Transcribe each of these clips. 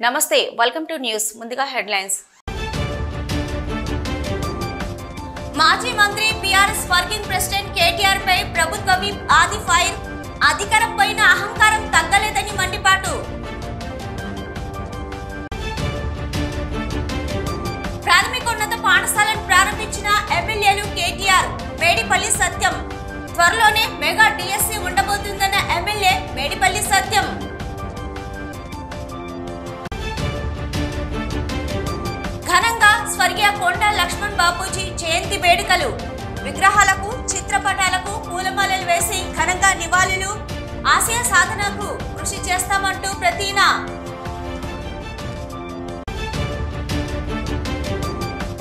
నమస్తే welcome to news ముందుగా headlines మాజీ మంత్రి పిఆర్ఎస్ వర్కింగ్ ప్రెసిడెంట్ కేటీఆర్ పై ప్రభుత్వ విప్ ఆది ఫైర్ అధికారం పైన అహంకారం తగ్గలేదని మండిపాటు ప్రాథమికోన్నత పాఠశాలను ప్రారంభించిన ఎమ్మెల్యేలు కేటీఆర్ మేడిపల్లి సత్యం త్వరలోనే మెగా డిఎస్సి ఉండబోతుందన్న ఎమ్మెల్యే మేడిపల్లి సత్యం ఘనంగా స్వర్గీయ కొండ లక్ష్మణ్ బాపూజీ జయంతి వేడుకలు విగ్రహాలకు చిత్రపటాలకు పూలమాలలు వేసి ఘనంగా నివాళులు ఆశయ సాధనకు కృషి చేస్తామంటూ ప్రతిన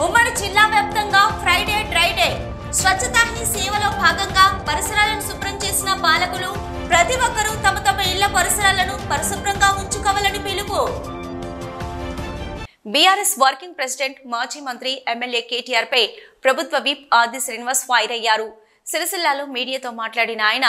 ఉమ్మడి జిల్లా వ్యాప్తంగా Friday dry day Swachhata he సేవలో భాగంగా పరిసరాలను శుభ్రం చేసిన పాలకులు ప్రతి ఒక్కరూ తమ తమ ఇళ్ల పరిసరాలను పరిశుభ్రంగా ఉంచుకోవాలని పిలుపు బీఆర్ఎస్ వర్కింగ్ ప్రెసిడెంట్ మాజీ మంత్రి ఎమ్మెల్యే కేటీఆర్ పై ప్రభుత్వ విప్ ఆది శ్రీనివాస్ ఫైర్ అయ్యారు. సిరిసిల్లాలో మీడియాతో మాట్లాడిన ఆయన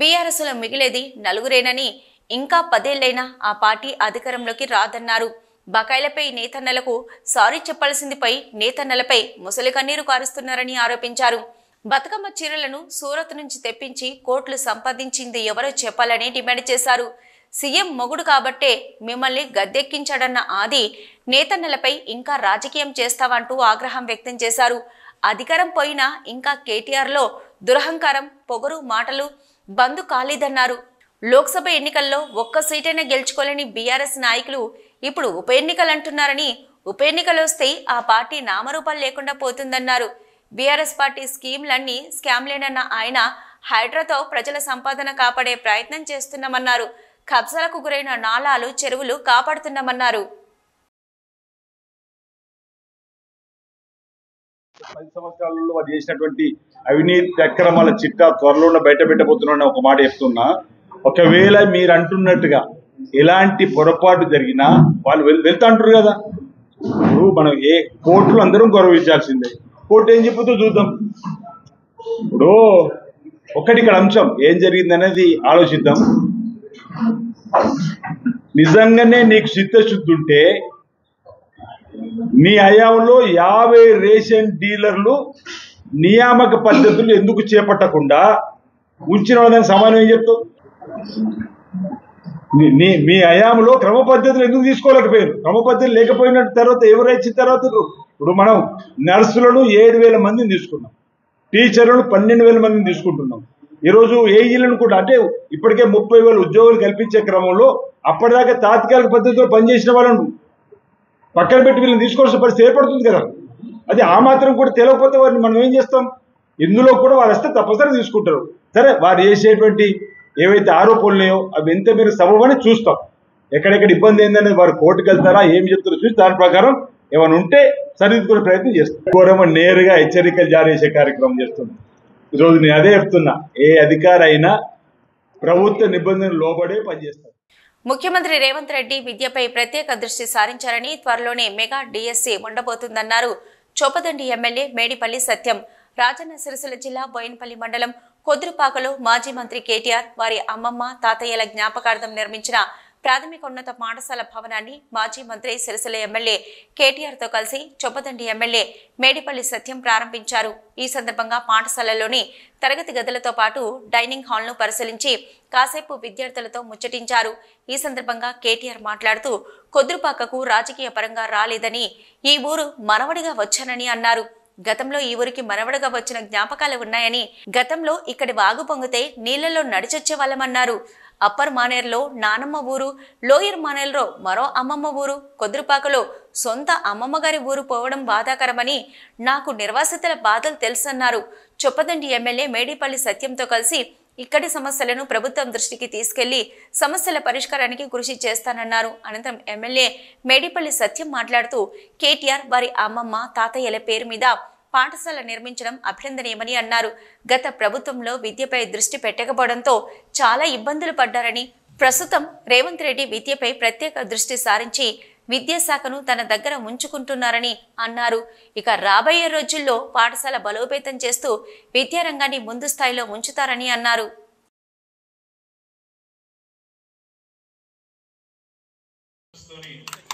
బీఆర్ఎస్ లో మిగిలేది నలుగురేనని ఇంకా 10 ఏళ్లైనా ఆ పార్టీ అధికారంలోకి రాదన్నారు. బకాయిలపై నేతన్నలకు సారీ చెప్పాల్సిందిపై నేతన్నలపై ముసలి కన్నీరు కారుస్తున్నారని ఆరోపించారు. బతుకమ్మ చీరలను సూరత్ నుంచి తెప్పించి కోట్లు సంపాదించింది ఎవరో చెప్పాలని డిమాండ్ చేశారు. సీఎం మొగుడు కాబట్టే మిమ్మల్ని గద్దెక్కించాడన్న ఆది నేతన్నలపై ఇంకా రాజకీయం చేస్తావంటూ ఆగ్రహం వ్యక్తం చేశారు. అధికారం పోయినా ఇంకా కేటీఆర్ లో దురహంకారం పొగరు మాటలు బంద్ కాలేదన్నారు. లోక్సభ ఎన్నికల్లో ఒక్క సీటైనా గెలుచుకోలేని బీఆర్ఎస్ నాయకులు ఇప్పుడు ఉప ఎన్నికలు అంటున్నారని ఉప ఎన్నికలు వస్తే ఆ పార్టీ నామరూపాలు లేకుండా పోతుందన్నారు. బీఆర్ఎస్ పార్టీ స్కీమ్లన్నీ స్కామ్లేనన్న ఆయన హైడ్రాతో ప్రజల సంపాదన కాపాడే ప్రయత్నం చేస్తున్నామన్నారు. కబ్జాలకు గురైన నాలాలు చెరువులు కాపాడుతున్నామన్నారు. 10 సంవత్సరాలలో వారు చేసినటువంటి అవినీతి అక్రమాల చిట్టా త్వరలో బయట పెట్టబోతున్నా ఒక మాట చెప్తున్నా. ఒకవేళ మీరు అంటున్నట్టుగా ఎలాంటి పొరపాటు జరిగినా వాళ్ళు వెళ్తా అంటారు కదా. ఇప్పుడు మనం ఏ కోర్టులు అందరం గౌరవించాల్సిందే. కోర్టు ఏం చెప్పుతో చూద్దాం. ఇప్పుడు ఒకటి ఇక్కడ అంశం ఏం జరిగింది అనేది ఆలోచిద్దాం. నిజంగానే నీకు చిత్తశుద్ధి ఉంటే నీ హయాంలో 50 రేషన్ డీలర్లు నియామక పద్ధతులు ఎందుకు చేపట్టకుండా ఉంచిన వాళ్ళని సమానం ఏం చెప్తావు? మీ హయాంలో క్రమ పద్ధతులు ఎందుకు తీసుకోలేకపోయారు? క్రమ పద్ధతులు లేకపోయిన తర్వాత ఎవరు ఇచ్చిన తర్వాత ఇప్పుడు మనం నర్సులను 7,000 మందిని తీసుకున్నాం, టీచర్లను 12,000 మందిని తీసుకుంటున్నాం. ఈరోజు ఏఈలను కూడా అంటే ఇప్పటికే 30,000 ఉద్యోగులు కల్పించే క్రమంలో అప్పటిదాకా తాత్కాలిక పద్ధతిలో పనిచేసిన వాళ్ళను పక్కన పెట్టి వీళ్ళని తీసుకోవాల్సిన పరిస్థితి ఏర్పడుతుంది కదా. అది ఆ మాత్రం కూడా తెలియకపోతే వారిని మనం ఏం చేస్తాం? ఇందులో కూడా వారు వస్తే తప్పనిసరి తీసుకుంటారు. సరే, వారు చేసేటువంటి ఏవైతే ఆరోపణలు ఉన్నాయో అవి ఎంత మీరు సబబని చూస్తాం. ఎక్కడెక్కడ ఇబ్బంది ఏందనేది వారు కోర్టుకు వెళ్తారా ఏం చెప్తారో చూసి దాని ప్రకారం ఏమైనా ఉంటే సరిదిద్దుకునే ప్రయత్నం చేస్తాం. ఘోరమ నేరుగా హెచ్చరికలు జారీ చేసే కార్యక్రమం చేస్తుంది. ఈరోజు నేను అదే చెప్తున్నా, ఏ అధికారి అయినా ప్రభుత్వ నిబంధనలు లోబడే పనిచేస్తారు. ముఖ్యమంత్రి రేవంత్ రెడ్డి విద్యపై ప్రత్యేక దృష్టి సారించారని త్వరలోనే మెగా డిఎస్సి ఉండబోతుందన్నారు. చొప్పదండి ఎమ్మెల్యే మేడిపల్లి సత్యం. రాజన్న సిరిసిల్ల జిల్లా బోయినపల్లి మండలం కొద్రుపాకలో మాజీ మంత్రి కేటీఆర్ వారి అమ్మమ్మ తాతయ్యల జ్ఞాపకార్థం నిర్మించిన ప్రాథమికోన్నత పాఠశాల భవనాన్ని మాజీ మంత్రి సిరిసిల్ల ఎమ్మెల్యే కేటీఆర్ తో కలిసి చొప్పదండి ఎమ్మెల్యే మేడిపల్లి సత్యం ప్రారంభించారు. ఈ సందర్భంగా పాఠశాలలోని తరగతి గదులతో పాటు డైనింగ్ హాల్ ను పరిశీలించి కాసేపు విద్యార్థులతో ముచ్చటించారు. ఈ సందర్భంగా కేటీఆర్ మాట్లాడుతూ కొద్రుపాకకు రాజకీయ పరంగా రాలేదని ఈ ఊరు మనవడిగా వచ్చానని అన్నారు. గతంలో ఈ ఊరికి మనవడగా వచ్చిన జ్ఞాపకాలు ఉన్నాయని, గతంలో ఇక్కడి వాగు పొంగితే నీళ్లలో నడిచొచ్చే వాళ్ళమన్నారు. అప్పర్ మానేర్లో నానమ్మ ఊరు, లోయర్ మానేర్లో మరో అమ్మమ్మ ఊరు, కొద్రుపాకలో సొంత అమ్మమ్మ గారి ఊరు పోవడం బాధాకరమని, నాకు నిర్వాసితుల బాధలు తెలుసన్నారు. చొప్పదండి ఎమ్మెల్యే మేడిపల్లి సత్యంతో కలిసి ఇక్కడి సమస్యలను ప్రభుత్వం దృష్టికి తీసుకెళ్లి సమస్యల పరిష్కారానికి కృషి చేస్తానన్నారు. అనంతరం ఎమ్మెల్యే మేడిపల్లి సత్యం మాట్లాడుతూ కేటీఆర్ వారి అమ్మమ్మ తాతయ్యల పేరు మీద పాఠశాల నిర్మించడం అభినందనీయమని అన్నారు. గత ప్రభుత్వంలో విద్యపై దృష్టి పెట్టకపోవడంతో చాలా ఇబ్బందులు పడ్డారని, ప్రస్తుతం రేవంత్ రెడ్డి విద్యపై ప్రత్యేక దృష్టి సారించి విద్యాశాఖను తన దగ్గర ఉంచుకుంటున్నారని అన్నారు. ఇక రాబోయే రోజుల్లో పాఠశాల బలోపేతం చేస్తూ విద్యారంగాన్ని ముందు స్థాయిలో ఉంచుతారని అన్నారు.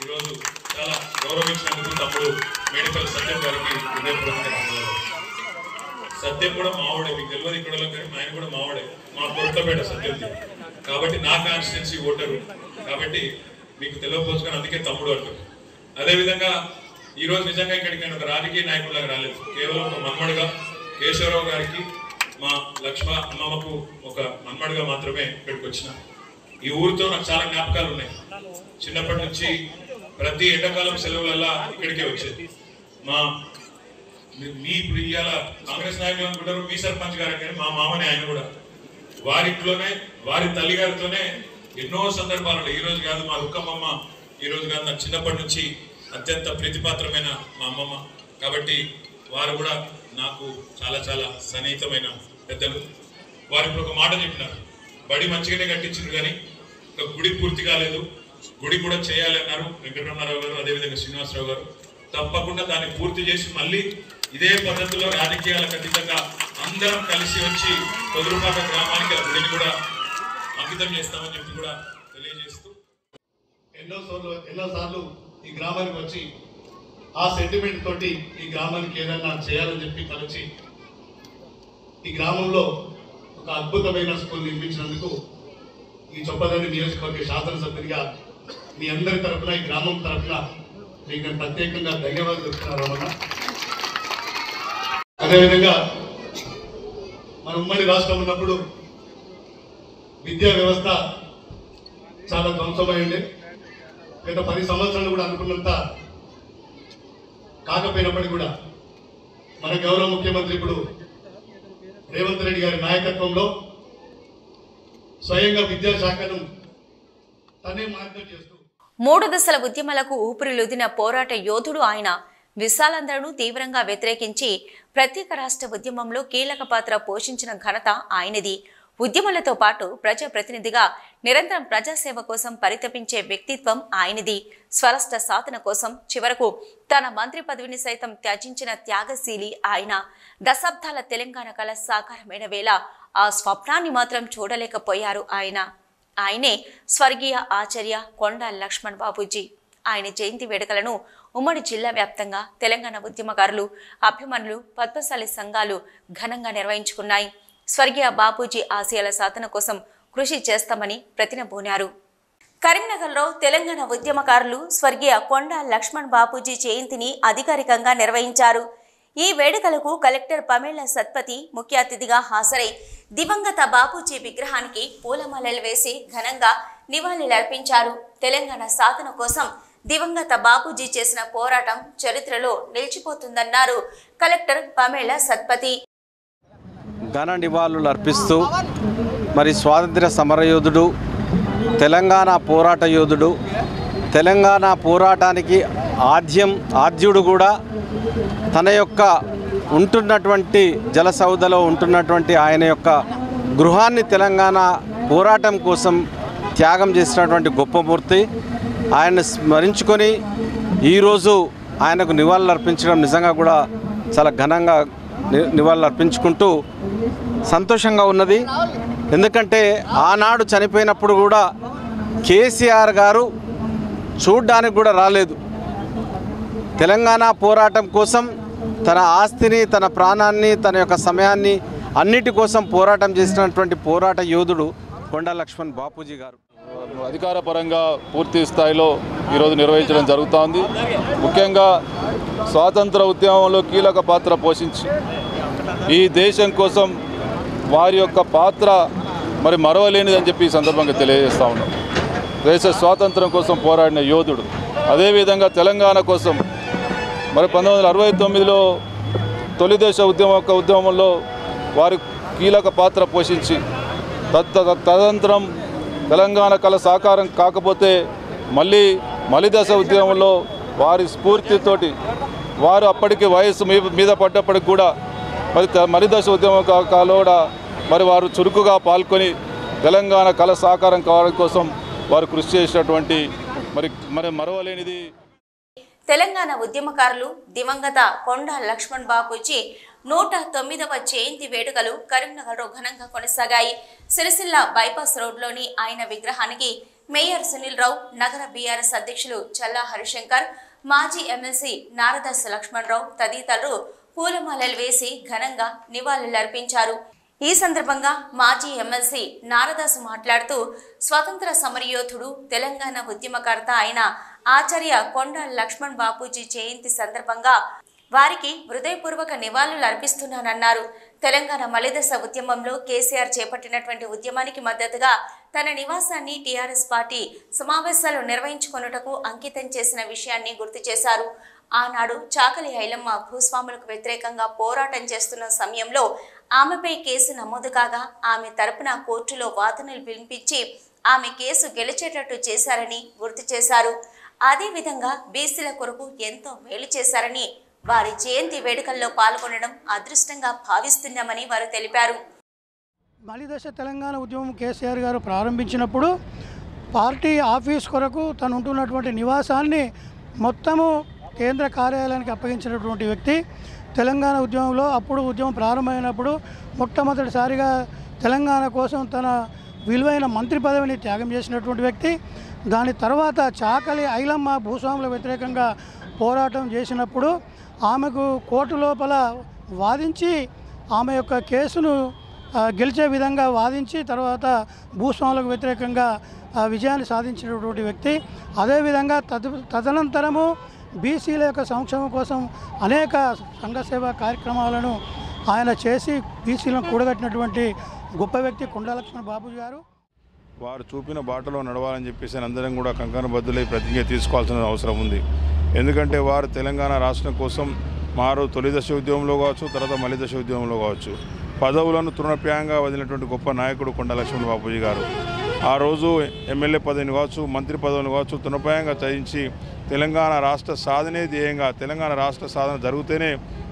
ఈరోజు చాలా గౌరవించినందుకు తమ్ముడు మేడిపల్లి సత్యం గారికి హృదయపూర్వకంగా ధన్యవాదాలు. సత్యం కూడా మావాడే, మీకు తెలియదు ఇక్కడ కానీ ఆయన కూడా మావాడే, మా కొరటపేట సత్యం. కాబట్టి నా కాన్స్టిట్యున్సీ ఓటరు కాబట్టి మీకు తెలియకపోవచ్చు, కానీ అందుకే తమ్ముడు అంటారు. అదేవిధంగా ఈరోజు నిజంగా ఇక్కడికి నేను ఒక రాజకీయ నాయకుడిలాగా రాలేదు, కేవలం ఒక మన్మడుగా కేశవరావు గారికి మా లక్ష్మ అమ్మమ్మకు ఒక మన్మడుగా మాత్రమే ఇక్కడికి వచ్చిన. ఈ ఊరితో నాకు చాలా జ్ఞాపకాలు ఉన్నాయి. చిన్నప్పటి నుంచి ప్రతి ఎండాకాలం సెలవులల్లా ఇక్కడికే వచ్చేది. మీ ఇప్పుడు ఇవాళ కాంగ్రెస్ నాయకులు అనుకుంటారు మీ సర్పంచ్ గారు కానీ మా మామని ఆయన కూడా వారింట్లోనే వారి తల్లిగారితోనే ఎన్నో సందర్భాలలో, ఈ రోజు కాదు మా రుక్కమ్మమ్మ, ఈ రోజు కాదు నాకు చిన్నప్పటి నుంచి అత్యంత ప్రీతిపాత్రమైన మా అమ్మమ్మ. కాబట్టి వారు కూడా నాకు చాలా చాలా సన్నిహితమైన పెద్దలు. వారు ఇప్పుడు ఒక మాట చెప్పినారు, బడి మంచిగానే కట్టించారు కానీ ఒక గుడి పూర్తి కాలేదు, గుడి కూడా చేయాలి అన్నారు వెంకటరమణారావు గారు, అదేవిధంగా శ్రీనివాసరావు గారు. తప్పకుండా దాన్ని పూర్తి చేసి మళ్ళీ ఇదే పద్ధతిలో రాజకీయాలకు అతీతంగా అందరం కలిసి వచ్చి కొదురుపాక గ్రామానికి ఆ గుడిని కూడా అంకితం చేస్తామని చెప్పి కూడా తెలియజేస్తూ ఎన్నోసార్లు ఈ గ్రామానికి వచ్చి ఆ సెంటిమెంట్ తోటి ఈ గ్రామానికి ఏదన్నా చేయాలని చెప్పి కలిసి ఈ గ్రామంలో ఒక అద్భుతమైన స్కూల్ నిర్మించినందుకు ఈ చొప్పదండి నియోజకవర్గ శాసనసభ్యునిగా మీ అందరి తరఫున, ఈ గ్రామం తరఫున మీకు నేను ప్రత్యేకంగా ధన్యవాదాలు చెప్తున్నాను రమణ. అదేవిధంగా మన ఉమ్మడి రాష్ట్రం ఉన్నప్పుడు విద్యా వ్యవస్థ చాలా ధ్వంసమైంది. గత 10 సంవత్సరాలు కూడా అనుకున్నంత కాకపోయినప్పటికీ కూడా మన గౌరవ ముఖ్యమంత్రి ఇప్పుడు రేవంత్ రెడ్డి గారి నాయకత్వంలో స్వయంగా విద్యాశాఖను తనే మార్గం చేస్తూ 3 దశల ఉద్యమాలకు ఊపిరిలూదిన పోరాట యోధుడు ఆయన. విశాలందరూ తీవ్రంగా వ్యతిరేకించి ప్రత్యేక రాష్ట్ర ఉద్యమంలో కీలక పాత్ర పోషించిన ఘనత ఆయనది. ఉద్యమాలతో పాటు ప్రజాప్రతినిధిగా నిరంతరం ప్రజాసేవ కోసం పరితపించే వ్యక్తిత్వం ఆయనది. స్వరాష్ట్ర సాధన కోసం చివరకు తన మంత్రి పదవిని సైతం త్యజించిన త్యాగశీలి ఆయన. దశాబ్దాల తెలంగాణ కళ సాకారమైన వేళ ఆ స్వప్నాన్ని మాత్రం చూడలేకపోయారు ఆయన. ఆయనే స్వర్గీయ ఆచార్య కొండా లక్ష్మణ్ బాపూజీ. ఆయన జయంతి వేడుకలను ఉమ్మడి జిల్లా వ్యాప్తంగా తెలంగాణ ఉద్యమకారులు, అభిమానులు, పద్మశాలి సంఘాలు ఘనంగా నిర్వహించుకున్నాయి. స్వర్గీయ బాపూజీ ఆశయాల సాధన కోసం కృషి చేస్తామని ప్రతినబూనారు. కరీంనగర్లో తెలంగాణ ఉద్యమకారులు స్వర్గీయ కొండా లక్ష్మణ్ బాపూజీ జయంతిని అధికారికంగా నిర్వహించారు. ఈ వేడుకలకు కలెక్టర్ పమేళ్ల సత్పతి ముఖ్య అతిథిగా హాజరై దివంగత బాపూజీ విగ్రహానికి పూలమాలలు వేసి ఘనంగా నివాళులర్పించారు. తెలంగాణ సాధన కోసం దివంగత బాపూజీ చేసిన పోరాటం చరిత్రలో నిలిచిపోతుందన్నారు కలెక్టర్ పమేళ్ల సత్పతి. ఘన నివాళులు అర్పిస్తూ మరి స్వాతంత్ర్య సమరయోధుడు, తెలంగాణ పోరాట యోధుడు, తెలంగాణ పోరాటానికి ఆద్యుడు కూడా తన యొక్క ఉంటున్నటువంటి జలసౌధలో ఉంటున్నటువంటి ఆయన యొక్క గృహాన్ని తెలంగాణ పోరాటం కోసం త్యాగం చేసినటువంటి గొప్ప మూర్తి. ఆయన్ని స్మరించుకొని ఈరోజు ఆయనకు నివాళులు అర్పించడం నిజంగా కూడా చాలా ఘనంగా నివాళులు అర్పించుకుంటూ సంతోషంగా ఉన్నది. ఎందుకంటే ఆనాడు చనిపోయినప్పుడు కూడా కేసీఆర్ గారు చూడ్డానికి కూడా రాలేదు. తెలంగాణ పోరాటం కోసం తన ఆస్తిని, తన ప్రాణాన్ని, తన యొక్క సమయాన్ని అన్నిటి కోసం పోరాటం చేసినటువంటి పోరాట యోధుడు కొండా లక్ష్మణ్ బాపూజీ గారు. అధికార పరంగా పూర్తి స్థాయిలో ఈరోజు నిర్వహించడం జరుగుతోంది. ముఖ్యంగా స్వాతంత్ర ఉద్యమంలో కీలక పాత్ర పోషించి ఈ దేశం కోసం వారి యొక్క పాత్ర మరి మరవలేనిదని చెప్పి ఈ సందర్భంగా తెలియజేస్తూ ఉన్నాం. దేశ స్వాతంత్రం కోసం పోరాడిన యోధుడు. అదేవిధంగా తెలంగాణ కోసం మరి 1969లో తొలి దేశ ఉద్యమంలో వారి కీలక పాత్ర పోషించి తదనంతరం తెలంగాణ కళ సాకారం కాకపోతే మళ్ళీ దశ ఉద్యమంలో వారి స్ఫూర్తితోటి వారు అప్పటికి వయసు మీద పడ్డప్పటికి కూడా మరి దశ ఉద్యమం కాలో మరి వారు చురుకుగా పాల్గొని తెలంగాణ కళ సాకారం కావడం కోసం వారు కృషి చేసినటువంటి మరి మరవలేనిది. తెలంగాణ ఉద్యమకారులు దివంగత కొండా లక్ష్మణ్ బాపూజీ 109వ జయంతి వేడుకలు కరీంనగర్లో ఘనంగా కొనసాగాయి. సిరిసిల్ల బైపాస్ రోడ్లోని ఆయన విగ్రహానికి మేయర్ సునీల్ రావు, నగర బీఆర్ఎస్ అధ్యక్షులు చల్లా హరిశంకర్, మాజీ ఎమ్మెల్సీ నారదాస్ లక్ష్మణరావు తదితరులు పూలమాలలు వేసి ఘనంగా నివాళులర్పించారు. ఈ సందర్భంగా మాజీ ఎమ్మెల్సీ నారదాసు మాట్లాడుతూ స్వతంత్ర సమరయోధుడు, తెలంగాణ ఉద్యమకర్త అయిన ఆచార్య కొండ లక్ష్మణ్ బాపూజీ జయంతి సందర్భంగా వారికి హృదయపూర్వక నివాళులు అర్పిస్తున్నానన్నారు. తెలంగాణ మలిదశ ఉద్యమంలో కేసీఆర్ చేపట్టినటువంటి ఉద్యమానికి మద్దతుగా తన నివాసాన్ని టీఆర్ఎస్ పార్టీ సమావేశాలు నిర్వహించుకొనుటకు అంకితం చేసిన విషయాన్ని గుర్తు చేశారు. ఆనాడు చాకలి ఐలమ్మ భూస్వాములకు వ్యతిరేకంగా పోరాటం చేస్తున్న సమయంలో ఆమెపై కేసు నమోదు కాగా ఆమె తరపున కోర్టులో వాదనలు వినిపించి ఆమె కేసు గెలిచేటట్టు చేశారని గుర్తు చేశారు. అదేవిధంగా బీసీల కొరకు ఎంతో మేలు చేశారని, వారి జయంతి వేడుకల్లో పాల్గొనడం అదృష్టంగా భావిస్తున్నామని వారు తెలిపారు. మలిదశ తెలంగాణ ఉద్యమం కేసీఆర్ గారు ప్రారంభించినప్పుడు పార్టీ ఆఫీస్ కొరకు తను ఉంటున్నటువంటి నివాసాన్ని మొత్తము కేంద్ర కార్యాలయానికి అప్పగించినటువంటి వ్యక్తి. తెలంగాణ ఉద్యమంలో అప్పుడు ఉద్యమం ప్రారంభమైనప్పుడు మొట్టమొదటిసారిగా తెలంగాణ కోసం తన విలువైన మంత్రి పదవిని త్యాగం చేసినటువంటి వ్యక్తి. దాని తర్వాత చాకలి ఐలమ్మ భూస్వాముల వ్యతిరేకంగా పోరాటం చేసినప్పుడు ఆమెకు కోర్టు లోపల వాదించి ఆమె యొక్క కేసును గెలిచే విధంగా వాదించి తర్వాత భూస్వాములకు వ్యతిరేకంగా విజయాన్ని సాధించినటువంటి వ్యక్తి. అదేవిధంగా తదనంతరము బీసీల యొక్క సంక్షేమం కోసం అనేక సంఘ సేవా కార్యక్రమాలను ఆయన చేసి బీసీలను కూడగట్టినటువంటి గొప్ప వ్యక్తి కొండ లక్ష్మణ్ బాపూజీ గారు. వారు చూపిన బాటలో నడవాలని చెప్పేసి అందరం కూడా కంకణబద్దులై ప్రతిజ్ఞ తీసుకోవాల్సిన అవసరం ఉంది. ఎందుకంటే వారు తెలంగాణ రాష్ట్రం కోసం మారు తొలి దశ ఉద్యమంలో కావచ్చు, తర్వాత మలి దశ ఉద్యమంలో కావచ్చు పదవులను తృణప్రాయంగా వదిలినటువంటి గొప్ప నాయకుడు కొండ లక్ష్మణ్ బాపూజీ గారు. ఆ రోజు ఎమ్మెల్యే పదవిని కావచ్చు, మంత్రి పదవిని కావచ్చు తృణప్రాయంగా త్యజించి తెలంగాణ రాష్ట్ర సాధనే ధ్యేయంగా, తెలంగాణ రాష్ట్ర సాధన జరిగితేనే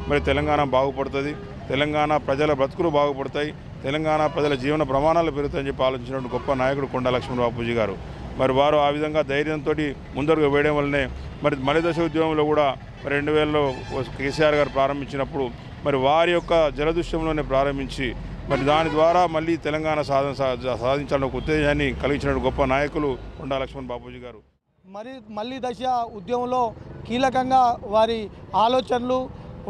మరి తెలంగాణ బాగుపడుతుంది, తెలంగాణ ప్రజల బ్రతుకులు బాగుపడతాయి, తెలంగాణ ప్రజల జీవన ప్రమాణాలు పెరుగుతాయని చెప్పి ఆలోచించినటువంటి గొప్ప నాయకుడు కొండ లక్ష్మణ్ బాపూజీ గారు. మరి వారు ఆ విధంగా ధైర్యంతో ముందరుగా వేయడం వల్లనే మరి మలిదశ ఉద్యమంలో కూడా 2000లో కేసీఆర్ గారు ప్రారంభించినప్పుడు మరి వారి యొక్క జలదృశ్యంలోనే ప్రారంభించి మరి దాని ద్వారా మళ్ళీ తెలంగాణ సాధించాలని ఒక ఉత్తేజాన్ని కలిగించిన గొప్ప నాయకులు కొండా లక్ష్మణ్ బాపూజీ గారు. మళ్ళీ దశ ఉద్యమంలో కీలకంగా వారి ఆలోచనలు,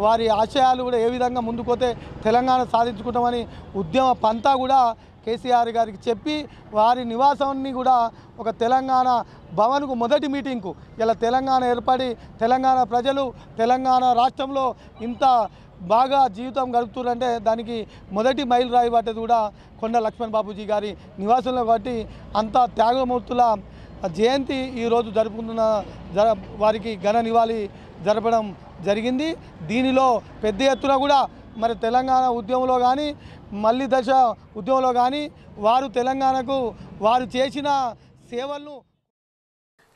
వారి ఆశయాలు కూడా ఏ విధంగా ముందుకోతే తెలంగాణ సాధించుకుంటామని ఉద్యమ పంతా కూడా కేసీఆర్ గారికి చెప్పి వారి నివాసాన్ని కూడా ఒక తెలంగాణ భవన్కు మొదటి మీటింగ్కు ఇలా తెలంగాణ ఏర్పడి తెలంగాణ ప్రజలు తెలంగాణ రాష్ట్రంలో ఇంత బాగా జీవితం గడుపుతున్నారంటే దానికి మొదటి మైలు రాయి పట్టేది కూడా కొండ లక్ష్మణ్ బాపూజీ గారి నివాసంలో కాబట్టి అంత త్యాగమూర్తుల జయంతి ఈరోజు జరుపుకుంటున్న వారికి ఘన నివాళి జరపడం జరిగింది. దీనిలో పెద్ద ఎత్తున కూడా మరి తెలంగాణ ఉద్యమంలో కానీ మళ్ళీ దశ ఉద్యమంలో కానీ వారు తెలంగాణకు వారు చేసిన సేవలను.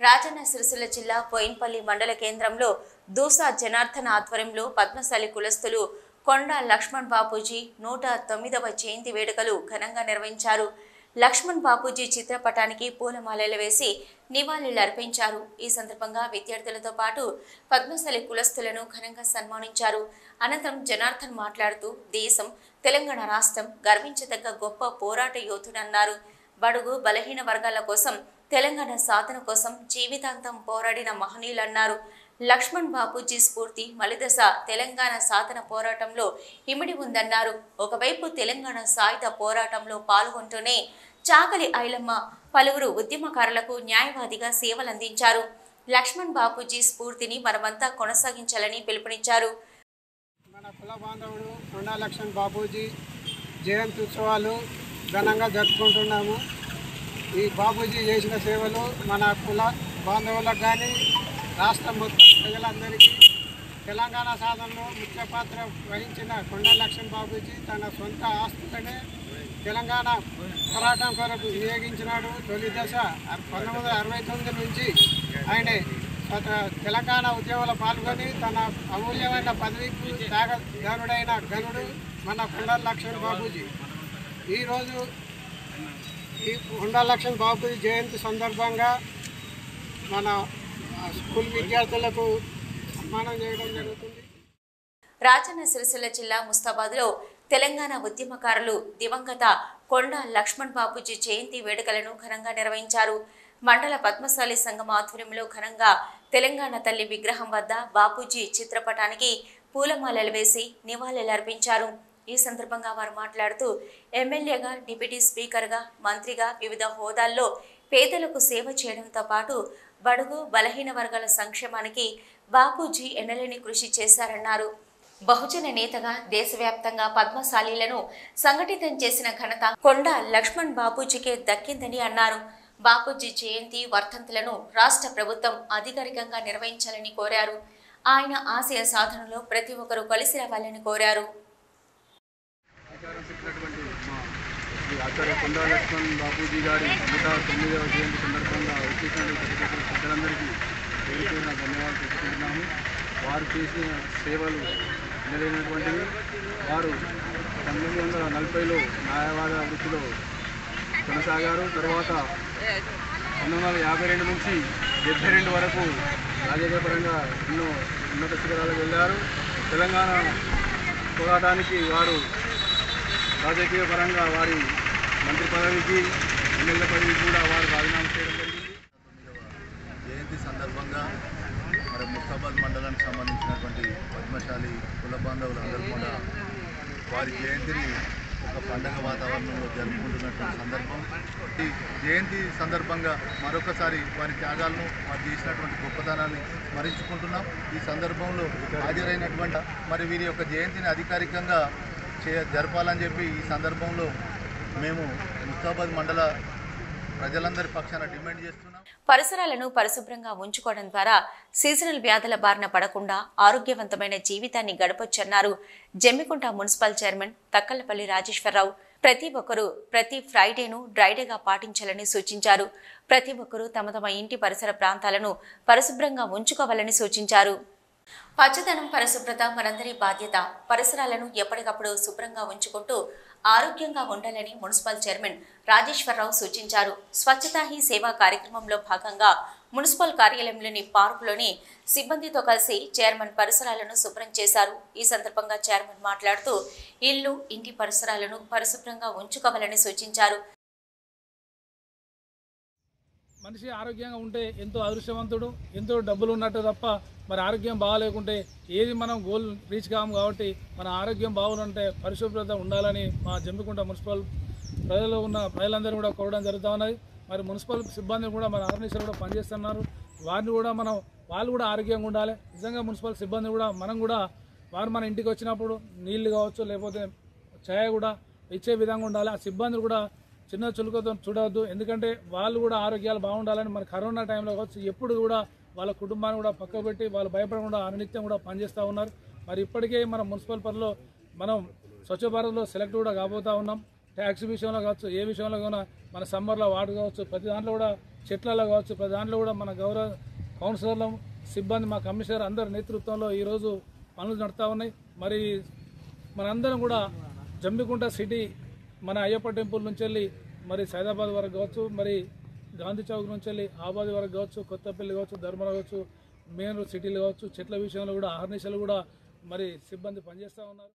రాజన్న సిరిసిల్ల జిల్లా బోయిన్పల్లి మండల కేంద్రంలో దూసా జనార్దన్ ఆధ్వర్యంలో పద్మశాలి కులస్తులు కొండ లక్ష్మణ్ బాపూజీ 109వ జయంతి వేడుకలు ఘనంగా నిర్వహించారు. లక్ష్మణ్ బాపూజీ చిత్రపటానికి పూలమాలలు వేసి నివాళులు అర్పించారు. ఈ సందర్భంగా విద్యార్థులతో పాటు పద్మశాలి కులస్తులను ఘనంగా సన్మానించారు. అనంతరం జనార్దన్ మాట్లాడుతూ దేశం తెలంగాణ రాష్ట్రం గర్వించదగ్గ గొప్ప పోరాట యోధుడన్నారు. బడుగు బలహీన వర్గాల కోసం తెలంగాణ సాధన కోసం జీవితాంతం పోరాడిన మహనీయులన్నారు. లక్ష్మణ్ బాపూజీ స్ఫూర్తి మలిదశ తెలంగాణ సాధన పోరాటంలో ఇమిడి ఉందన్నారు. ఒకవైపు తెలంగాణ సాయుధ పోరాటంలో పాల్గొంటూనే చాకలి ఐలమ్మ పలువురు ఉద్యమకారులకు న్యాయవాదిగా సేవలందించారు. లక్ష్మణ్ బాపూజీ స్ఫూర్తిని మనమంతా కొనసాగించాలని పిలుపునిచ్చారు. మన కుల బాంధవుడు కొండ లక్ష్మణ్ బాపూజీ జయంతి ఉత్సవాలు ఘనంగా జరుపుకుంటున్నాము. ఈ బాపూజీ చేసిన సేవలు మన కుల బాంధవులకు కానీ రాష్ట్రం మొత్తం ప్రజలందరికీ తెలంగాణ సాధనలో ముఖ్య పాత్ర వహించిన కొండ లక్ష్మణ్ బాపూజీ తన సొంత ఆస్తులనే తెలంగాణ పోరాటం కొరకు వినియోగించినాడు. తొలి దశ 1969 నుంచి ఆయన తెలంగాణ ఉద్యమంలో పాల్గొని తన అమూల్యమైన పదవికి త్యాగదానుడైన గనుడు మన కొండ లక్ష్మణ్ బాపూజీ. ఈరోజు ఈ కొండ లక్ష్మణ్ బాపూజీ జయంతి సందర్భంగా మన స్కూల్ విద్యార్థులకు సన్మానం చేయడం జరుగుతుంది. రాజన్న సిరిసిల్ల జిల్లా ముస్తాబాద్లో తెలంగాణ ఉద్యమకారులు దివంగత కొండ లక్ష్మణ్ బాపూజీ జయంతి వేడుకలను ఘనంగా నిర్వహించారు. మండల పద్మశాలి సంఘం ఆధ్వర్యంలో ఘనంగా తెలంగాణ తల్లి విగ్రహం వద్ద బాపూజీ చిత్రపటానికి పూలమాలలు వేసి నివాళులర్పించారు. ఈ సందర్భంగా వారు మాట్లాడుతూ ఎమ్మెల్యేగా, డిప్యూటీ స్పీకర్గా, మంత్రిగా వివిధ హోదాల్లో పేదలకు సేవ చేయడంతో పాటు బడుగు బలహీన వర్గాల సంక్షేమానికి బాపూజీ ఎన్నలేని కృషి చేశారన్నారు. బహుజన నేతగా దేశవ్యాప్తంగా పద్మశాలీలను సంఘటితం చేసిన ఘనత కొండ లక్ష్మణ్ బాపూజీకే దక్కిందని అన్నారు. బాపూజీ జయంతి వర్ధంతులను రాష్ట్ర ప్రభుత్వం అధికారికంగా నిర్వహించాలని కోరారు. ఆయన ఆశయ సాధనలో ప్రతి ఒక్కరూ కలిసి రావాలని కోరారు. ఆచార్య కొండ లక్ష్మణ్ బాపూజీ గారి 109వ జయంతి సందర్భంగా వచ్చేసిన ప్రజలందరికీ పేరుపేరున ధన్యవాదాలు తెలుపుకుంటున్నాము. వారు చేసిన సేవలు నిలైనటువంటివి. వారు 1940లో న్యాయవాద వృత్తిలో కొనసాగారు. తర్వాత 1952 నుంచి 72 వరకు రాజకీయపరంగా ఎన్నో ఉన్నత శిఖరాలకు వెళ్ళారు. తెలంగాణ పోరాటానికి వారు రాజకీయ పరంగా వారి మంత్రి పదవికి, ఎమ్మెల్యే పదవికి కూడా వారు రాజీనామా చేయడం జరిగింది. జయంతి సందర్భంగా మరి ముస్తాబాద్ మండలానికి సంబంధించినటువంటి పద్మశాలి కుల బాంధవులందరూ కూడా వారి జయంతిని ఒక పండగ వాతావరణంలో జరుపుకుంటున్నటువంటి సందర్భం. ఈ జయంతి సందర్భంగా మరొకసారి వారి త్యాగాలను, వారు చేసినటువంటి గొప్పతనాన్ని స్మరించుకుంటున్నాం. ఈ సందర్భంలో హాజరైనటువంటి మరి వీరి యొక్క జయంతిని అధికారికంగా జరపాలని చెప్పి ఈ సందర్భంలో మేము ముస్తాబాద్ మండల ప్రజలందరి పక్షాన డిమాండ్ చేస్తున్నాం. పరిసరాలను పరిశుభ్రంగా ఉంచుకోవడం ద్వారా సీజనల్ వ్యాధుల బారిన పడకుండా ఆరోగ్యవంతమైన జీవితాన్ని గడపొచ్చన్నారు జమ్మికుంట మున్సిపల్ చైర్మన్ తక్కలపల్లి రాజేశ్వరరావు. ప్రతి ఒక్కరూ ప్రతి ఫ్రైడేను డ్రైడేగా పాటించాలని సూచించారు. ప్రతి ఒక్కరూ తమ తమ ఇంటి పరిసర ప్రాంతాలను పరిశుభ్రంగా ఉంచుకోవాలని సూచించారు. పచ్చదనం, పరిశుభ్రత మనందరి బాధ్యత. పరిసరాలను ఎప్పటికప్పుడు శుభ్రంగా ఉంచుకుంటూ ఆరోగ్యంగా ఉండాలని మున్సిపల్ చైర్మన్ రాజేశ్వరరావు సూచించారు. స్వచ్ఛతా హీ సేవా కార్యక్రమంలో భాగంగా మున్సిపల్ కార్యాలయంలోని పార్కులోని సిబ్బందితో కలిసి చైర్మన్ పరిసరాలను శుభ్రం చేశారు. ఈ సందర్భంగా చైర్మన్ మాట్లాడుతూ ఇల్లు, ఇంటి పరిసరాలను పరిశుభ్రంగా ఉంచుకోవాలని సూచించారు. మనిషి ఆరోగ్యంగా ఉంటే ఎంతో అదృష్టవంతుడు, ఎంతో డబ్బులు ఉన్నట్టు తప్ప మరి ఆరోగ్యం బాగాలేకుంటే ఏది మనం గోల్ రీచ్ కాము. కాబట్టి మన ఆరోగ్యం బాగుంటే పరిశుభ్రత ఉండాలని మా జమ్మికుంట మున్సిపల్ ప్రజలు ఉన్న ప్రజలందరూ కూడా కోరడం జరుగుతూ ఉన్నది. మరి మున్సిపల్ సిబ్బంది కూడా మన ఆర్గనైజర్ కూడా పనిచేస్తున్నారు. వారిని కూడా వాళ్ళు కూడా ఆరోగ్యంగా ఉండాలి. నిజంగా మున్సిపల్ సిబ్బంది కూడా మనం కూడా వారు మన ఇంటికి వచ్చినప్పుడు నీళ్లు కావచ్చు, లేకపోతే ఛాయ్ కూడా ఇచ్చే విధంగా ఉండాలి. ఆ సిబ్బంది కూడా చిన్న చులుకతో చూడవద్దు. ఎందుకంటే వాళ్ళు కూడా ఆరోగ్యాలు బాగుండాలని మన కరోనా టైంలో కావచ్చు ఎప్పుడు కూడా వాళ్ళ కుటుంబాన్ని కూడా పక్కకు పెట్టి వాళ్ళు భయపడకుండా అనునిత్యం కూడా పనిచేస్తూ ఉన్నారు. మరి ఇప్పటికే మన మున్సిపల్ పరిధిలో మనం స్వచ్ఛ భారత్లో సెలెక్ట్ కూడా కాబోతూ ఉన్నాం. ట్యాక్స్ విషయంలో కావచ్చు, ఏ విషయంలో కూడా మన సమ్మర్లో వాటర్ కావచ్చు, ప్రతి దాంట్లో కూడా చెట్లలో కావచ్చు, ప్రతి దాంట్లో కూడా మన గౌరవ కౌన్సిలర్లు, సిబ్బంది, మా కమిషనర్ అందరి నేతృత్వంలో ఈరోజు పనులు నడుతూ ఉన్నాయి. మరి మనందరం కూడా జమ్మికుంట సిటీ మన అయ్యప్ప టెంపుల్ నుంచి వెళ్ళి మరి సైదాబాద్ వరకు కావచ్చు, మరి గాంధీ చౌక్ నుంచి వెళ్ళి ఆబాద్ వరకు కావచ్చు, కొత్తపల్లి కావచ్చు, ధర్మర కావచ్చు, మెయిన్ సిటీలు కావచ్చు, చెట్ల విషయంలో కూడా అహర్నిశలు కూడా మరి సిబ్బంది పనిచేస్తూ ఉన్నారు.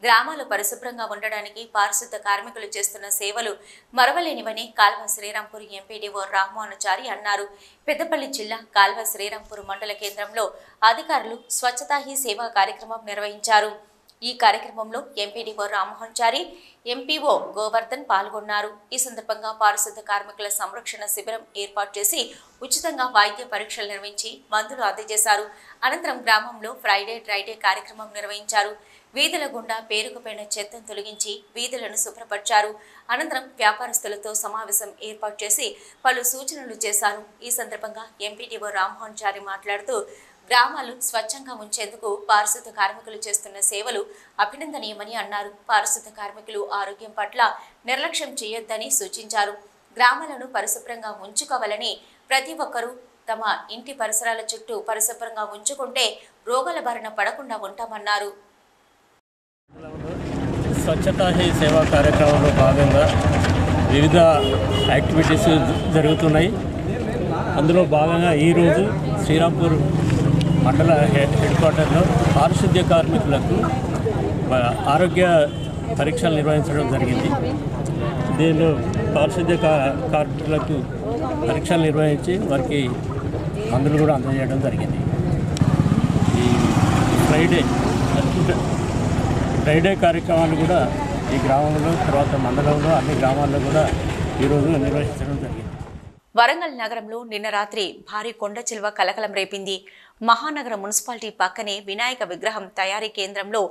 గ్రామాలు పరిశుభ్రంగా ఉండడానికి పారిశుద్ధ కార్మికులు చేస్తున్న సేవలు మరవలేనివని కాల్వ శ్రీరాంపూర్ ఎంపీడీఓ రామ్మోహనాచారి అన్నారు. పెద్దపల్లి జిల్లా కాల్వ శ్రీరాంపూర్ మండల కేంద్రంలో అధికారులు స్వచ్ఛతా హీ సేవా కార్యక్రమం నిర్వహించారు. ఈ కార్యక్రమంలో ఎంపీడీఓ రామ్మోహనాచారి, ఎంపీఓ గోవర్ధన్ పాల్గొన్నారు. ఈ సందర్భంగా పారిశుద్ధ కార్మికుల సంరక్షణ శిబిరం ఏర్పాటు చేసి ఉచితంగా వైద్య పరీక్షలు నిర్వహించి మందులు అందజేశారు. అనంతరం గ్రామంలో ఫ్రైడే డ్రైడే కార్యక్రమం నిర్వహించారు. వీధుల గుండా పేరుకుపోయిన చెత్తను తొలగించి వీధులను శుభ్రపరిచారు. అనంతరం వ్యాపారస్తులతో సమావేశం ఏర్పాటు చేసి పలు సూచనలు చేశారు. ఈ సందర్భంగా ఎంపీడీఓ రామ్మోహనాచారి మాట్లాడుతూ గ్రామాలు స్వచ్ఛంగా ఉంచేందుకు పారిశుద్ధ కార్మికులు చేస్తున్న సేవలు అభినందనీయమని అన్నారు. పారిశుద్ధ కార్మికులు ఆరోగ్యం పట్ల నిర్లక్ష్యం చేయొద్దని సూచించారు. గ్రామాలను పరిశుభ్రంగా ఉంచుకోవాలని, ప్రతి ఒక్కరూ తమ ఇంటి పరిసరాల చుట్టూ పరిశుభ్రంగా ఉంచుకుంటే రోగాల బారిన పడకుండా ఉంటామన్నారు. స్వచ్ఛతా హీ సేవా కార్యక్రమంలో భాగంగా వివిధ యాక్టివిటీస్ జరుగుతున్నాయి. అందులో భాగంగా ఈరోజు శ్రీరాంపూర్ మండల హెడ్ క్వార్టర్లో పారిశుద్ధ్య కార్మికులకు ఆరోగ్య పరీక్షలు నిర్వహించడం జరిగింది. దీనిలో పారిశుద్ధ్య కార్మికులకు పరీక్షలు నిర్వహించి వారికి మందులు కూడా అందజేయడం జరిగింది. ఈ ఫ్రైడే కార్యక్రమాలు కూడా ఈ గ్రామంలో, తర్వాత మండలంలో, అన్ని గ్రామాల్లో కూడా ఈరోజు నిర్వహించడం జరిగింది. వరంగల్ నగరంలో నిన్న రాత్రి భారీ కొండ చిలువ కలకలం రేపింది. మహానగర మున్సిపాలిటీ పక్కనే వినాయక విగ్రహం తయారీ కేంద్రంలో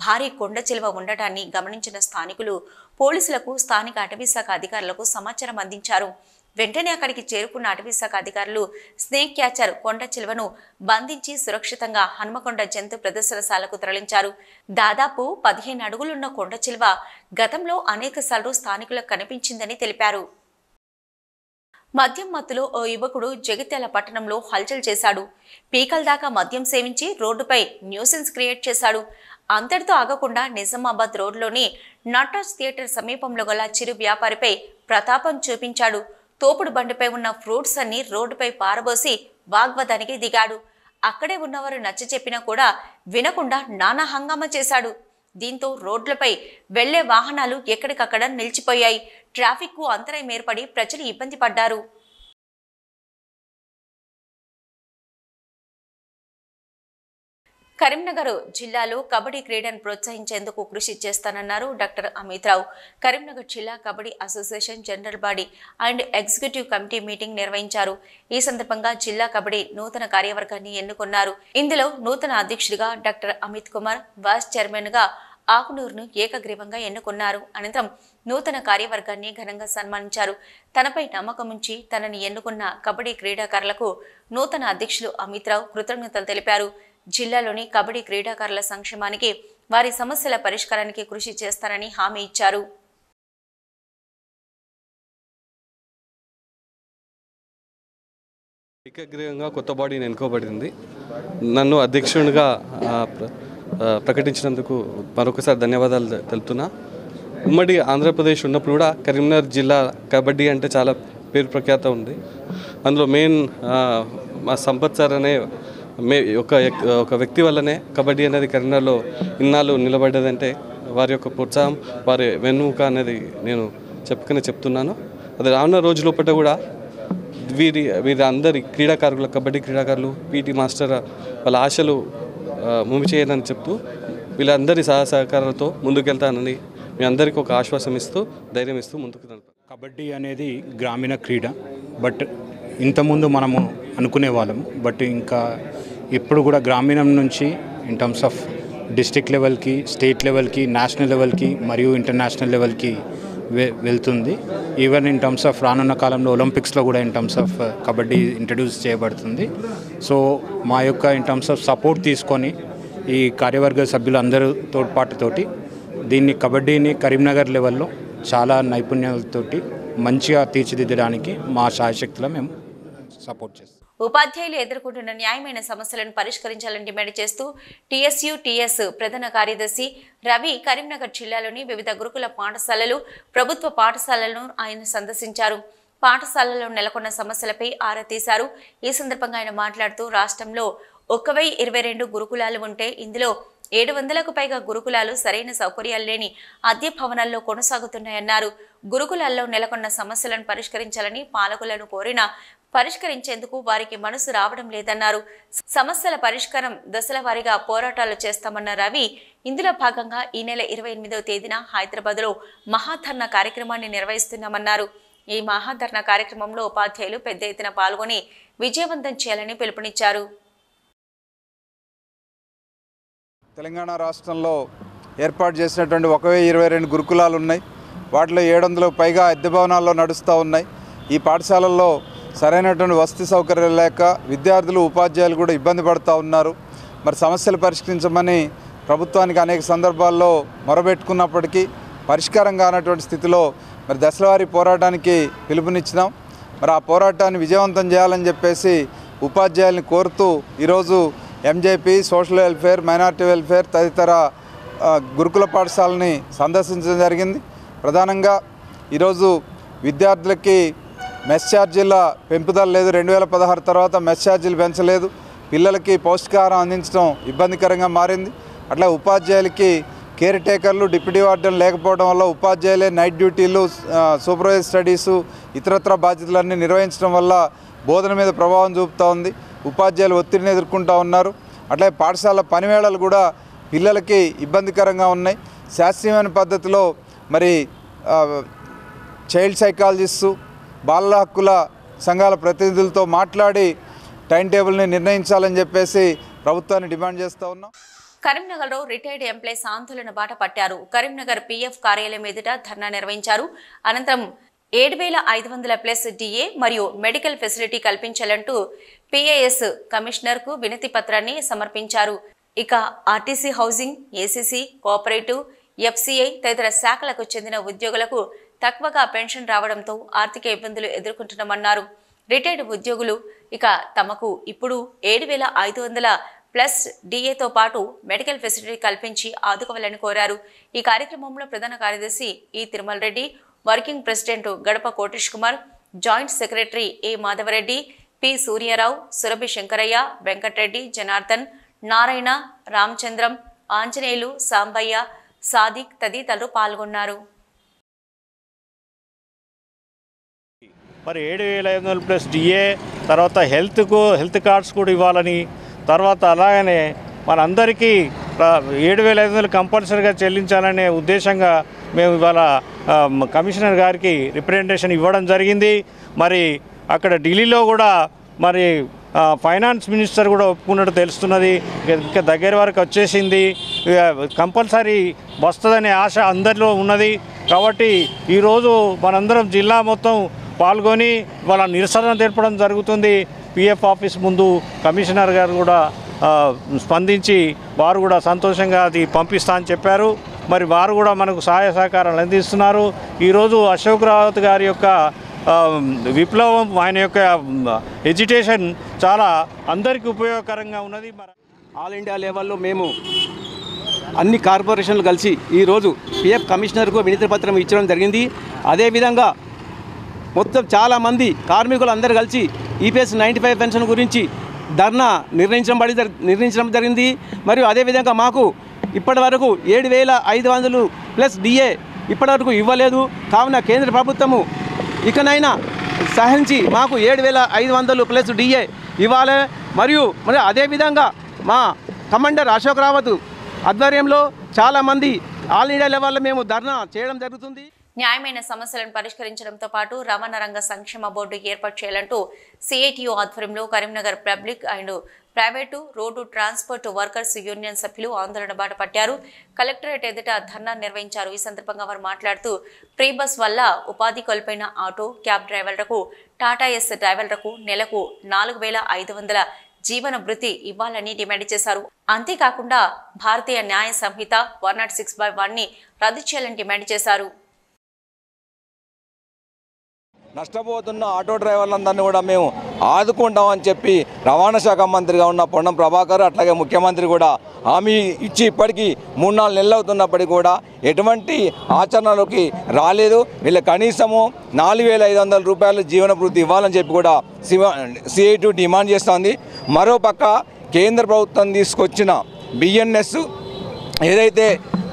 భారీ కొండ చిలువ ఉండటాన్ని గమనించిన స్థానికులు పోలీసులకు, స్థానిక అటవీశాఖ అధికారులకు సమాచారం అందించారు. వెంటనే అక్కడికి చేరుకున్న అటవీశాఖ అధికారులు స్నేక్ క్యాచర్ కొండ చిలువను బంధించి సురక్షితంగా హన్మకొండ జంతు ప్రదర్శనశాలకు తరలించారు. దాదాపు 15 అడుగులున్న కొండ చిలువ గతంలో అనేకసార్లు స్థానికులకు కనిపించిందని తెలిపారు. మద్యం మత్తులో ఓ యువకుడు జగిత్యాల పట్టణంలో హల్చల్ చేశాడు. పీకల దాకా మద్యం సేవించి రోడ్డుపై న్యూసెన్స్ క్రియేట్ చేశాడు. అంతటితో ఆగకుండా నిజామాబాద్ రోడ్లోని నటాజ్ థియేటర్ సమీపంలో గల చిరు వ్యాపారిపై ప్రతాపం చూపించాడు. తోపుడు బండిపై ఉన్న ఫ్రూట్స్ అన్ని రోడ్డుపై పారబోసి వాగ్వాదానికి దిగాడు. అక్కడే ఉన్నవారు నచ్చ చెప్పినా కూడా వినకుండా నానా హంగామా చేశాడు. దీంతో రోడ్లపై వెళ్లే వాహనాలు ఎక్కడికక్కడ నిలిచిపోయాయి. ట్రాఫిక్ కు అంతరాయం ఏర్పడి ప్రజలు ఇబ్బంది పడ్డారు. కరీంనగర్ జిల్లాలో కబడ్డీ క్రీడను ప్రోత్సహించేందుకు కృషి చేస్తానన్నారు డాక్టర్ అమిత్ రావు. కరీంనగర్ జిల్లా kabaddi association general body and executive committee meeting నిర్వహించారు. ఈ సందర్భంగా జిల్లా కబడ్డీ నూతన కార్యవర్గాన్ని ఎన్నుకున్నారు. ఇందులో నూతన అధ్యక్షుడిగా doctor Amit Kumar, vice chairman గా ఆకునూరును ఏకగ్రీవంగా ఎన్నుకున్నారు. అనంతరం నూతన కార్యవర్గాన్ని ఘనంగా సన్మానించారు. తనపై నమ్మకం ఉంచి తనని ఎన్నుకున్న కబడ్డీ క్రీడాకారులకు నూతన అధ్యక్షులు అమిత్ రావు కృతజ్ఞతలు తెలిపారు. జిల్లాలోని కబడ్డీ క్రీడాకారుల సంక్షేమానికి, వారి సమస్యల పరిష్కారానికి కృషి చేస్తారని హామీ ఇచ్చారు. ఏకగ్రీవంగా కొత్త బాడీని ఎన్నుకోబడింది. నన్ను అధ్యక్షునిగా ప్రకటించినందుకు మరొకసారి ధన్యవాదాలు తెలుపుతున్నా. ఉమ్మడి ఆంధ్రప్రదేశ్ ఉన్నప్పుడు కూడా కరీంనగర్ జిల్లా కబడ్డీ అంటే చాలా పేరు ప్రఖ్యాత ఉంది. అందులో మెయిన్ మా సంపత్ సార్ అనే ఒక వ్యక్తి వల్లనే కబడ్డీ అనేది కరీంనగర్లో ఇన్నాళ్ళు నిలబడ్డదంటే వారి యొక్క ప్రోత్సాహం, వారి వెన్నుముక అనేది నేను చెప్తున్నాను. అది రానున్న రోజు లోపల కూడా వీరి అందరి క్రీడాకారులు, కబడ్డీ క్రీడాకారులు, పీటీ మాస్టర్ వాళ్ళ ఆశలు ముమి చేయదని చెప్తూ వీళ్ళందరి సహకారాలతో ముందుకెళ్తానని మీ అందరికీ ఒక ఆశ్వాసం ఇస్తూ, ధైర్యం ఇస్తూ ముందుకు నడుపుతాను. కబడ్డీ అనేది గ్రామీణ క్రీడ. బట్ ఇంతకుముందు మనము అనుకునే వాళ్ళము, బట్ ఇంకా ఇప్పుడు కూడా గ్రామీణం నుంచి ఇన్ టర్మ్స్ ఆఫ్ డిస్ట్రిక్ట్ లెవెల్కి, స్టేట్ లెవెల్కి, నేషనల్ లెవెల్కి మరియు ఇంటర్నేషనల్ లెవెల్కి వెళ్తుంది. ఈవెన్ ఇన్ టర్మ్స్ ఆఫ్ రానున్న కాలంలో ఒలింపిక్స్లో కూడా in terms of kabaddi introduce చేయబడుతుంది. సో మా యొక్క ఇన్ టర్మ్స్ ఆఫ్ సపోర్ట్ తీసుకొని ఈ కార్యవర్గ సభ్యులందరూ తోడ్పాటుతోటి దీన్ని కబడ్డీని కరీంనగర్ లెవెల్లో చాలా నైపుణ్యాలతోటి మంచిగా తీర్చిదిద్దడానికి మా శాయశక్తిలో మేము సపోర్ట్ చేస్తాం. ఉపాధ్యాయులు ఎదుర్కొంటున్న న్యాయమైన సమస్యలను పరిష్కరించాలని డిమాండ్ చేస్తూ టీఎస్ ప్రధాన కార్యదర్శి రవి కరీంనగర్ జిల్లాలోని వివిధ గురుకుల పాఠశాలలు, ప్రభుత్వ పాఠశాలలను ఆయన సందర్శించారు. పాఠశాలలో నెలకొన్న సమస్యలపై ఆరా తీశారు. ఈ సందర్భంగా ఆయన మాట్లాడుతూ రాష్ట్రంలో 1022 గురుకులాలు ఉంటే ఇందులో 700కు పైగా గురుకులాలు సరైన సౌకర్యాలు లేని అద్దె భవనాల్లో కొనసాగుతున్నాయన్నారు. గురుకులాల్లో నెలకొన్న సమస్యలను పరిష్కరించాలని పాలకులను కోరినా పరిష్కరించేందుకు వారికి మనసు రావడం లేదన్నారు. సమస్యల పరిష్కారం దశల వారీగా పోరాటాలు చేస్తామన్న రవి ఇందులో భాగంగా ఈ నెల 28వ తేదీన హైదరాబాద్లో మహాధర్నా కార్యక్రమాన్ని నిర్వహిస్తున్నామన్నారు. ఈ మహాధర్నా కార్యక్రమంలో ఉపాధ్యాయులు పెద్ద ఎత్తున పాల్గొని విజయవంతం చేయాలని పిలుపునిచ్చారు. తెలంగాణ రాష్ట్రంలో ఏర్పాటు చేసినటువంటి 1022 గురుకులాలు ఉన్నాయి. వాటిలో 700కు పైగా అద్దె భవనాల్లో నడుస్తూ ఉన్నాయి. ఈ పాఠశాలల్లో సరైనటువంటి వసతి సౌకర్యాలు లేక విద్యార్థులు, ఉపాధ్యాయులు కూడా ఇబ్బంది పడుతూ ఉన్నారు. మరి సమస్యలు పరిష్కరించమని ప్రభుత్వానికి అనేక సందర్భాల్లో మొరబెట్టుకున్నప్పటికీ పరిష్కారం కానటువంటి స్థితిలో మరి దశలవారీ పోరాటానికి పిలుపునిచ్చినాం. మరి ఆ పోరాటాన్ని విజయవంతం చేయాలని చెప్పేసి ఉపాధ్యాయుల్ని కోరుతూ ఈరోజు MJP, social welfare, minority welfare తదితర గురుకుల పాఠశాలని సందర్శించడం జరిగింది. ప్రధానంగా ఈరోజు విద్యార్థులకి మెస్ ఛార్జీల పెంపుదల లేదు. 2016 తర్వాత మెస్ ఛార్జీలు పెంచలేదు. పిల్లలకి పౌష్టికాహారం అందించడం ఇబ్బందికరంగా మారింది. అట్లా ఉపాధ్యాయులకి కేర్ టేకర్లు డిప్యూటీ వార్డెన్లు లేకపోవడం వల్ల ఉపాధ్యాయులే నైట్ డ్యూటీలు సూపర్వైజర్ స్టడీసు ఇతరత్ర బాధ్యతలన్నీ నిర్వహించడం వల్ల బోధన మీద ప్రభావం చూపుతూ ఉంది. ఉపాధ్యాయులు ఒత్తిడిని ఎదుర్కొంటూ ఉన్నారు. అట్లాగే పాఠశాల పనివేళలు కూడా పిల్లలకి ఇబ్బందికరంగా ఉన్నాయి. శాస్త్రీయమైన పద్ధతిలో మరి చైల్డ్ సైకాలజిస్టు బాలల హక్కుల సంఘాల ప్రతినిధులతో మాట్లాడి టైం టేబుల్ని నిర్ణయించాలని చెప్పేసి ప్రభుత్వాన్ని డిమాండ్ చేస్తూ ఉన్నాం. కరీంనగర్లో రిటైర్డ్ ఎంప్లాయీస్ ఆందోళన బాట పట్టారు. కరీంనగర్ పీఎఫ్ కార్యాలయం ఎదుట ధర్నా నిర్వహించారు. అనంతరం 7,500 డిఏ మరియు మెడికల్ ఫెసిలిటీ కల్పించాలంటూ పిఏఎస్ కమిషనర్కు వినతి పత్రాన్ని సమర్పించారు. ఇక RTC housing, ACC, cooperative, FCI తదితర శాఖలకు చెందిన ఉద్యోగులకు తక్కువగా పెన్షన్ రావడంతో ఆర్థిక ఇబ్బందులు ఎదుర్కొంటున్నామన్నారు. రిటైర్డ్ ఉద్యోగులు ఇక తమకు ఇప్పుడు 7,500 డిఏతో పాటు మెడికల్ ఫెసిలిటీ కల్పించి ఆదుకోవాలని కోరారు. ఈ కార్యక్రమంలో ప్రధాన కార్యదర్శి ఈ తిరుమల రెడ్డి, వర్కింగ్ ప్రెసిడెంట్ గడప కోటేష్ కుమార్, జాయింట్ సెక్రటరీ ఏ మాధవరెడ్డి, పి సూర్యారావు, సురభి శంకరయ్య, వెంకటరెడ్డి, జనార్దన్, నారాయణ, రామచంద్రం, ఆంజనేయులు, సాంబయ్య, సాదిక్ తదితరులు పాల్గొన్నారు. మరి 7,500 డిఏ, తర్వాత హెల్త్ కార్డ్స్ కూడా ఇవ్వాలని, తర్వాత అలాగనే మనందరికీ 7,500 కంపల్సరీగా చెల్లించాలనే ఉద్దేశంగా మేము ఇవాళ కమిషనర్ గారికి రిప్రజెంటేషన్ ఇవ్వడం జరిగింది. మరి అక్కడ ఢిల్లీలో కూడా మరి ఫైనాన్స్ మినిస్టర్ కూడా ఒప్పుకున్నట్టు తెలుస్తున్నది. ఇంకా దగ్గర వరకు వచ్చేసింది. కంపల్సరీ వస్తుందనే ఆశ అందరిలో ఉన్నది. కాబట్టి ఈరోజు మనందరం జిల్లా మొత్తం పాల్గొని వాళ్ళ నిరసన తెలపడం జరుగుతుంది. పిఎఫ్ ఆఫీస్ ముందు కమిషనర్ గారు కూడా స్పందించి వారు కూడా సంతోషంగా అది పంపిస్తా అని చెప్పారు. మరి వారు కూడా మనకు సహాయ సహకారాలు అందిస్తున్నారు. ఈరోజు అశోక్ రావత్ గారి యొక్క విప్లవం, ఆయన యొక్క ఎడ్యుకేషన్ చాలా అందరికీ ఉపయోగకరంగా ఉన్నది. ఆల్ ఇండియా లెవెల్లో మేము అన్ని కార్పొరేషన్లు కలిసి ఈరోజు పిఎఫ్ కమిషనర్కు వినతి పత్రం ఇచ్చడం జరిగింది. అదేవిధంగా మొత్తం చాలామంది కార్మికులు అందరూ కలిసి ఈపీఎస్ 95 పెన్షన్ గురించి ధర్నా నిర్ణయించడం జరిగింది. మరియు అదేవిధంగా మాకు ఇప్పటి వరకు 7,500 డిఏ ఇప్పటివరకు ఇవ్వలేదు. కావున కేంద్ర ప్రభుత్వము ఇకనైనా సహించి మాకు 7,500 డిఏ ఇవ్వాలి. మరియు అదేవిధంగా మా కమాండర్ అశోక్ రావత్ ఆధ్వర్యంలో చాలామంది ఆల్ ఇండియా లెవెల్లో మేము ధర్నా చేయడం జరుగుతుంది. న్యాయమైన సమస్యలను పరిష్కరించడంతో పాటు రవాణా రంగ సంక్షేమ బోర్డు ఏర్పాటు చేయాలంటూ సిఐటియు ఆధ్వర్యంలో Karimnagar public and private road transport workers union సభ్యులు ఆందోళన బాట పట్టారు. కలెక్టరేట్ ఎదుట ధర్నా నిర్వహించారు. ఈ సందర్భంగా వారు మాట్లాడుతూ ఫ్రీ బస్ వల్ల ఉపాధి కోల్పోయిన ఆటో, క్యాబ్ డ్రైవర్లకు, టాటా ఎస్ డ్రైవర్లకు నెలకు 4,500 జీవన భృతి ఇవ్వాలని డిమాండ్ చేశారు. అంతేకాకుండా భారతీయ న్యాయ సంహిత 106/1 రద్దు చేయాలని డిమాండ్ చేశారు. నష్టపోతున్న ఆటో డ్రైవర్లందరినీ కూడా మేము ఆదుకుంటామని చెప్పి రవాణా శాఖ మంత్రిగా ఉన్న పొన్నం ప్రభాకర్, అట్లాగే ముఖ్యమంత్రి కూడా హామీ ఇచ్చి ఇప్పటికీ 3-4 నెలలు అవుతున్నప్పటికీ కూడా ఎటువంటి ఆచరణలోకి రాలేదు. వీళ్ళ కనీసము 4,500 రూపాయలు జీవన భృతి ఇవ్వాలని చెప్పి కూడా సిఐటియు డిమాండ్ చేస్తోంది. మరోపక్క కేంద్ర ప్రభుత్వం తీసుకొచ్చిన బిఎన్ఎస్ ఏదైతే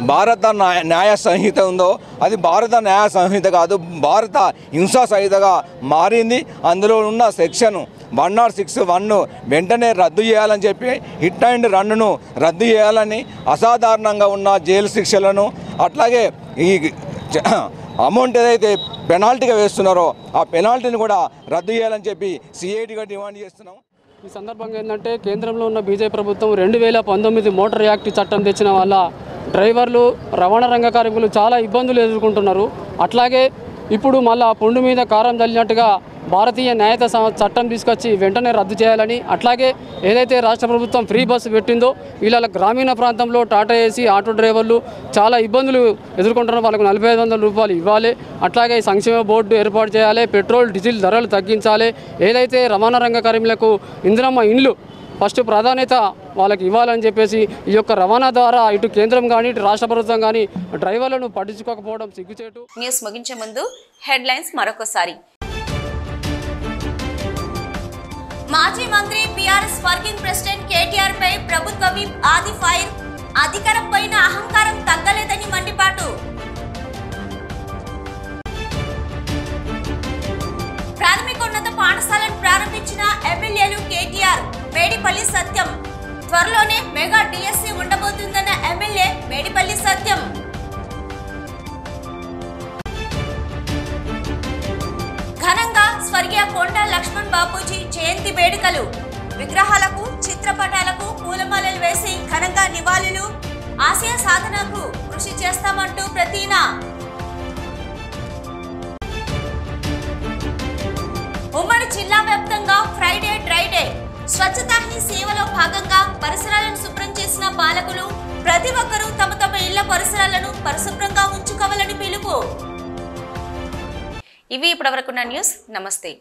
భారత న్యాయ సంహిత ఉందో అది భారత న్యాయ సంహిత కాదు, భారత హింసా సంహితగా మారింది. అందులో ఉన్న సెక్షన్ 106(1) వెంటనే రద్దు చేయాలని చెప్పి హిట్ అండ్ రన్ను రద్దు చేయాలని, అసాధారణంగా ఉన్న జైలు శిక్షలను, అట్లాగే ఈ అమౌంట్ ఏదైతే పెనాల్టీగా వేస్తున్నారో ఆ పెనాల్టీని కూడా రద్దు చేయాలని చెప్పి సిఐటిగా డిమాండ్ చేస్తున్నాం. ఈ సందర్భంగా ఏంటంటే కేంద్రంలో ఉన్న బీజేపీ ప్రభుత్వం 2019 మోటార్ యాక్ట్ చట్టం తెచ్చిన వల్ల డ్రైవర్లు, రవాణా రంగ కార్మికులు చాలా ఇబ్బందులు ఎదుర్కొంటున్నారు. అట్లాగే ఇప్పుడు మళ్ళా పుండు మీద కారం చల్లినట్టుగా భారతీయ న్యాయ చట్టం తీసుకొచ్చి వెంటనే రద్దు చేయాలని, అట్లాగే ఏదైతే రాష్ట్ర ప్రభుత్వం ఫ్రీ బస్సు పెట్టిందో వీళ్ళ గ్రామీణ ప్రాంతంలో టాటా ఏసీ ఆటో డ్రైవర్లు చాలా ఇబ్బందులు ఎదుర్కొంటున్నారు. వాళ్ళకు 4,500 రూపాయలు ఇవ్వాలి. అట్లాగే సంక్షేమ బోర్డు ఏర్పాటు చేయాలి. పెట్రోల్, డీజిల్ ధరలు తగ్గించాలి. ఏదైతే రవాణా రంగ కార్మికులకు ఇందిరమ్మ ఇండ్లు ఫస్ట్ ప్రాధాన్యత వాళ్ళకి ఇవ్వాలని చెప్పేసి ఈ యొక్క రవాణా ద్వారా ఇటు కేంద్రం కానీ ఇటు రాష్ట్ర ప్రభుత్వం కానీ డ్రైవర్లను పట్టించుకోకపోవడం సిగ్గుచేటు. న్యూస్ ముగించే ముందు హెడ్లైన్స్ మరొకసారి. మాజీ మంత్రి పిఆర్ఎస్ వర్కింగ్ ప్రెసిడెంట్ కేటీఆర్ పై ప్రభుత్వ విప్ ఆది ఫైర్. అధికారం పైన అహంకారం తగ్గలేదని మండిపాటు. ప్రాథమికోన్నత పాఠశాలను ప్రారంభించిన ఎమ్మెల్యేలు కేటీఆర్, మేడిపల్లి సత్యం. త్వరలోనే మెగా డిఎస్సి ఉండబోతుందన్న ఎమ్మెల్యే మేడిపల్లి సత్యం. ఘనంగా స్వర్గీయ కొండ లక్ష్మణ్ బాపూజీ జయంతి వేడుకలు. విగ్రహాలకు, చిత్రపటాలకు పూలమాలలు వేసి ఘనంగా నివాళులు. ఆశయ సాధనకు కృషి చేస్తామంటూ ప్రతిన. ఉమ్మడి జిల్లా వ్యాప్తంగా Friday dry day. Swachhata he సేవలో భాగంగా పరిసరాలను శుభ్రం చేసిన పాలకులు ప్రతి ఒక్కరూ తమ తమ ఇళ్ల పరిసరాలను పరిశుభ్రంగా ఉంచుకోవాలని పిలుపు. ఇవి ఇప్పటివరకున్న న్యూస్. నమస్తే.